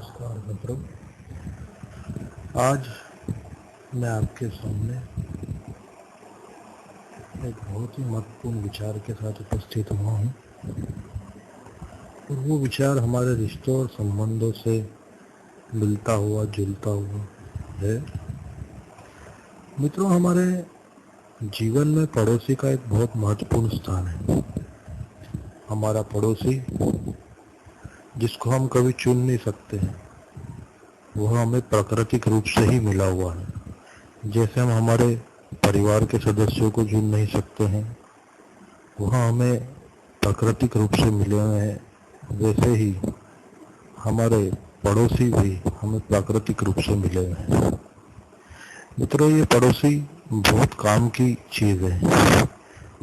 नमस्कार मित्रों, आज मैं आपके सामने एक बहुत ही महत्वपूर्ण विचार के साथ उपस्थित हुआ हूँ और वो विचार हमारे रिश्तों और संबंधों से मिलता हुआ जुलता हुआ है। मित्रों, हमारे जीवन में पड़ोसी का एक बहुत महत्वपूर्ण स्थान है। हमारा पड़ोसी जिसको हम कभी चुन नहीं सकते हैं, वह हमें प्राकृतिक रूप से ही मिला हुआ है। जैसे हम हमारे परिवार के सदस्यों को चुन नहीं सकते हैं, वह हमें प्राकृतिक रूप से मिले हुए हैं, वैसे ही हमारे पड़ोसी भी हमें प्राकृतिक रूप से मिले हुए हैं। मित्रों, ये पड़ोसी बहुत काम की चीज़ है।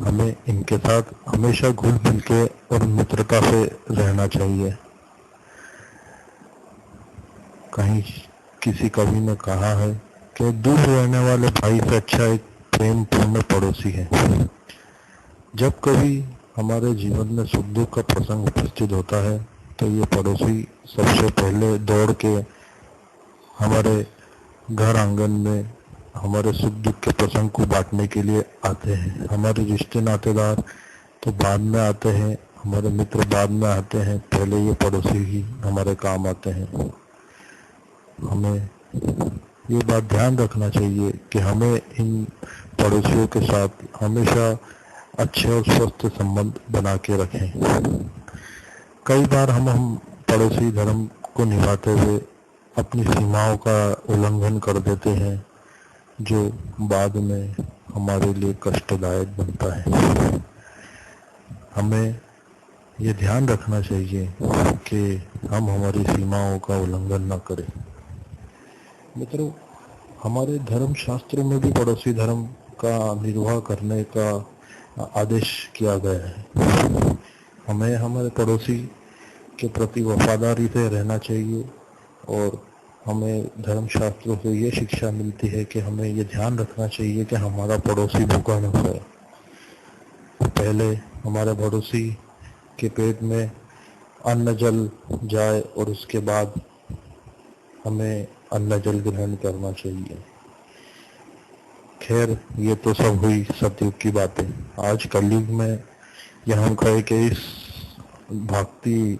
हमें इनके साथ हमेशा घुल मिल के और मित्रता से रहना चाहिए। कहीं किसी कवि ने कहा है कि दूर रहने वाले भाई से अच्छा एक प्रेम पूर्ण पड़ोसी है। जब कभी हमारे जीवन में सुख दुख का प्रसंग उपस्थित होता है तो ये पड़ोसी सबसे पहले दौड़ के हमारे घर आंगन में हमारे सुख दुख के प्रसंग को बांटने के लिए आते हैं। हमारे रिश्ते नातेदार तो बाद में आते हैं, हमारे मित्र बाद में आते हैं, पहले ये पड़ोसी ही हमारे काम आते हैं। हमें ये बात ध्यान रखना चाहिए कि हमें इन पड़ोसियों के साथ हमेशा अच्छे और स्वस्थ संबंध बना के रखें। कई बार हम पड़ोसी धर्म को निभाते हुए अपनी सीमाओं का उल्लंघन कर देते हैं, जो बाद में हमारे लिए कष्टदायक बनता है। हमें ये ध्यान रखना चाहिए कि हम हमारी सीमाओं का उल्लंघन न करें। मित्रों, हमारे धर्म शास्त्रों में भी पड़ोसी धर्म का निर्वाह करने का आदेश किया गया है। हमें हमारे पड़ोसी के प्रति वफादारी से रहना चाहिए और हमें धर्म शास्त्रों से ये शिक्षा मिलती है कि हमें ये ध्यान रखना चाहिए कि हमारा पड़ोसी भूखा न सोए। पहले हमारे पड़ोसी के पेट में अन्न जल जाए और उसके बाद हमें अन्न जल ग्रहण करना चाहिए। खैर, ये तो सब हुई सतयुग की बातें। आज कलयुग में यह हम कहे कि इस भागती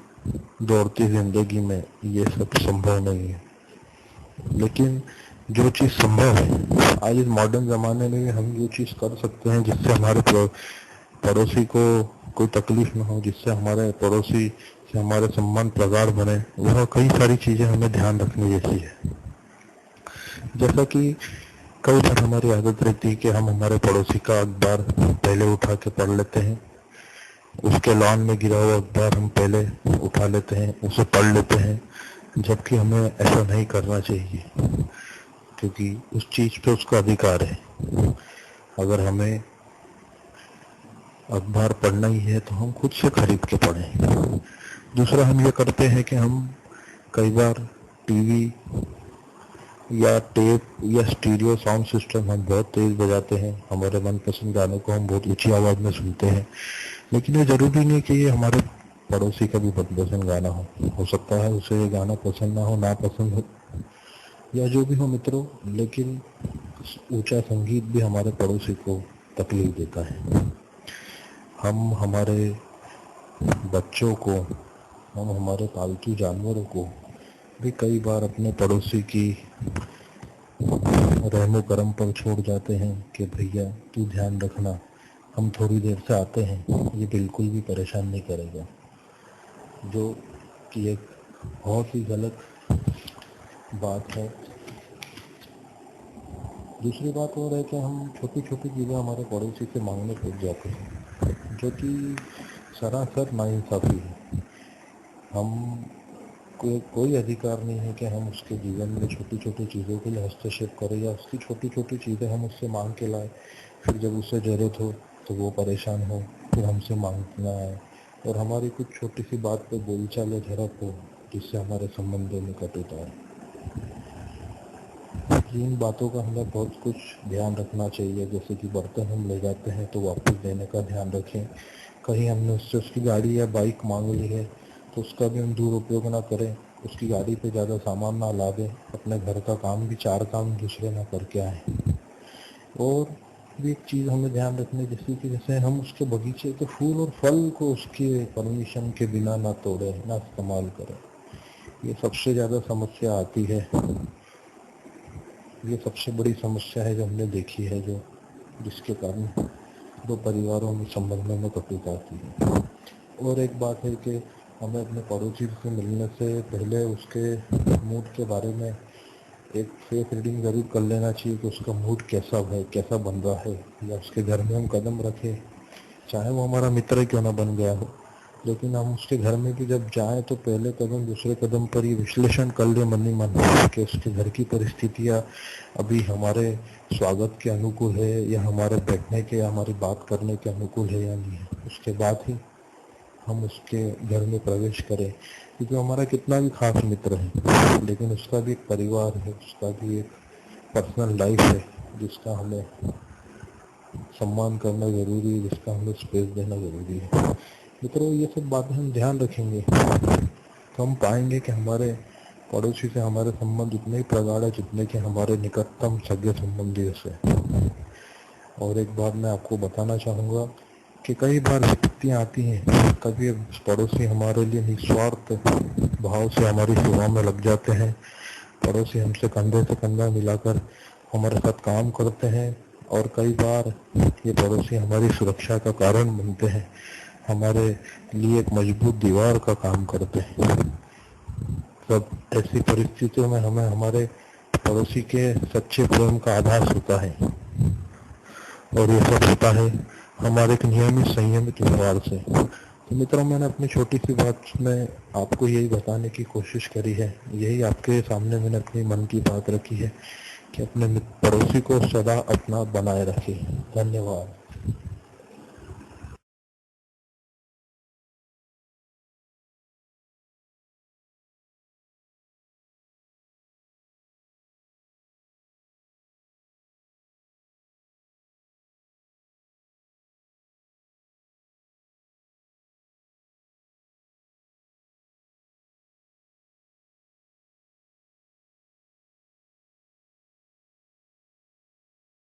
दौड़ती जिंदगी में ये सब संभव नहीं है, लेकिन जो चीज़ संभव है आज इस मॉडर्न ज़माने में हम ये चीज़ कर सकते हैं जिससे हमारे पड़ोसी को कोई तकलीफ ना हो, जिससे हमारे पड़ोसी से हमारे संबंध प्रगाढ़ बने। वह कई सारी चीज़ें हमें ध्यान रखनी जैसी है। जैसा कि कई बार हमारी आदत रहती है कि हम हमारे पड़ोसी का अखबार पहले उठा के पढ़ लेते हैं। उसके लॉन में गिरा हुआ अखबार हम पहले उठा लेते हैं, उसे पढ़ लेते हैं, जबकि हमें ऐसा नहीं करना चाहिए, क्योंकि उस चीज़ पे उसका अधिकार है। अगर हमें अखबार पढ़ना ही है तो हम खुद से खरीद के पढ़ें। दूसरा, हम ये करते हैं कि हम कई बार टीवी या टेप या स्टीरियो साउंड सिस्टम हम बहुत तेज बजाते हैं। हमारे मनपसंद गानों को हम बहुत ऊंची आवाज़ में सुनते हैं, लेकिन ये ज़रूरी नहीं कि ये हमारे पड़ोसी का भी मनपसंद गाना हो सकता है उसे ये गाना पसंद ना हो, ना पसंद हो, या जो भी हो मित्रों, लेकिन ऊंचा संगीत भी हमारे पड़ोसी को तकलीफ देता है। हम हमारे बच्चों को, हम हमारे पालतू जानवरों को भी कई बार अपने पड़ोसी की रहमो करम पर छोड़ जाते हैं कि भैया तू ध्यान रखना, हम थोड़ी देर से आते हैं, ये बिल्कुल भी परेशान नहीं करेगा, जो कि एक बहुत ही गलत बात है। दूसरी बात और है कि हम छोटी छोटी चीज़ें हमारे पड़ोसी से मांगने लग जाते हैं, जो कि सरासर नाइंसाफ़ी है। हम कोई अधिकार नहीं है कि हम उसके जीवन में छोटी छोटी चीज़ों के लिए हस्तक्षेप करें या उसकी छोटी छोटी चीज़ें हम उससे मांग के लाएं, फिर जब उससे ज़रूरत हो तो वो परेशान हो, फिर हमसे मांगना आए और हमारी कुछ छोटी सी बात पे बोलचाल या झड़प हो, जिससे हमारे संबंधों में कटुता है। इन बातों का हमें बहुत कुछ ध्यान रखना चाहिए, जैसे कि बर्तन हम ले जाते हैं तो वापस देने का ध्यान रखें। कहीं हमने उससे उसकी गाड़ी या बाइक मांग ली है तो उसका भी हम दुरुपयोग ना करें, उसकी गाड़ी पे ज़्यादा सामान ना लादे, अपने घर का काम भी 4 काम दूसरे ना करके आए। और भी एक चीज़ हमें ध्यान रखनी, जैसे कि जैसे हम उसके बगीचे के फूल और फल को उसके परमिशन के बिना ना तोड़े, ना इस्तेमाल करें। ये सबसे ज़्यादा समस्या आती है, ये सबसे बड़ी समस्या है जो हमने देखी है, जो जिसके कारण दो परिवारों में संबंधों में कटुता आती है। और एक बात है कि हमें अपने पड़ोसी से मिलने से पहले उसके मूड के बारे में एक फेस रीडिंग ज़रूर कर लेना चाहिए कि उसका मूड कैसा है, कैसा बन रहा है। या उसके घर में हम कदम रखें, चाहे वो हमारा मित्र क्यों ना बन गया हो, लेकिन हम उसके घर में भी जब जाएं तो पहले कदम दूसरे कदम पर ये विश्लेषण कर ले मन ही मन कि उसके घर की परिस्थितियाँ अभी हमारे स्वागत के अनुकूल है, या हमारे बैठने के या हमारी बात करने के अनुकूल है या नहीं है। उसके बाद ही हम उसके घर में प्रवेश करें, क्योंकि हमारा कितना भी खास मित्र है, लेकिन उसका भी एक परिवार है, उसका भी एक पर्सनल लाइफ है जिसका हमें सम्मान करना ज़रूरी है, जिसका हमें स्पेस देना ज़रूरी है। मित्रों, ये सब बातें हम ध्यान रखेंगे तो हम पाएंगे कि हमारे पड़ोसी से हमारे संबंध उतने ही प्रगाढ़ है जितने कि हमारे निकटतम सगे संबंधियों से। और एक बात मैं आपको बताना चाहूँगा कि कई बार विपत्तियाँ आती हैं, कभी पड़ोसी हमारे लिए निस्वार्थ भाव से हमारी सेवा में लग जाते हैं। पड़ोसी हमसे कंधे से कंधा मिलाकर हमारे साथ काम करते हैं, और कई बार ये पड़ोसी हमारी सुरक्षा का कारण बनते हैं, हमारे लिए एक मजबूत दीवार का काम करते हैं। सब ऐसी परिस्थितियों में हमें हमारे पड़ोसी के सच्चे प्रेम का आभास होता है, और ये सब होता है हमारे एक नियमित संयमित व्यवहार से। तो मित्रों, मैंने अपनी छोटी सी बात में आपको यही बताने की कोशिश करी है, यही आपके सामने मैंने अपनी मन की बात रखी है कि अपने पड़ोसी को सदा अपना बनाए रखें। धन्यवाद।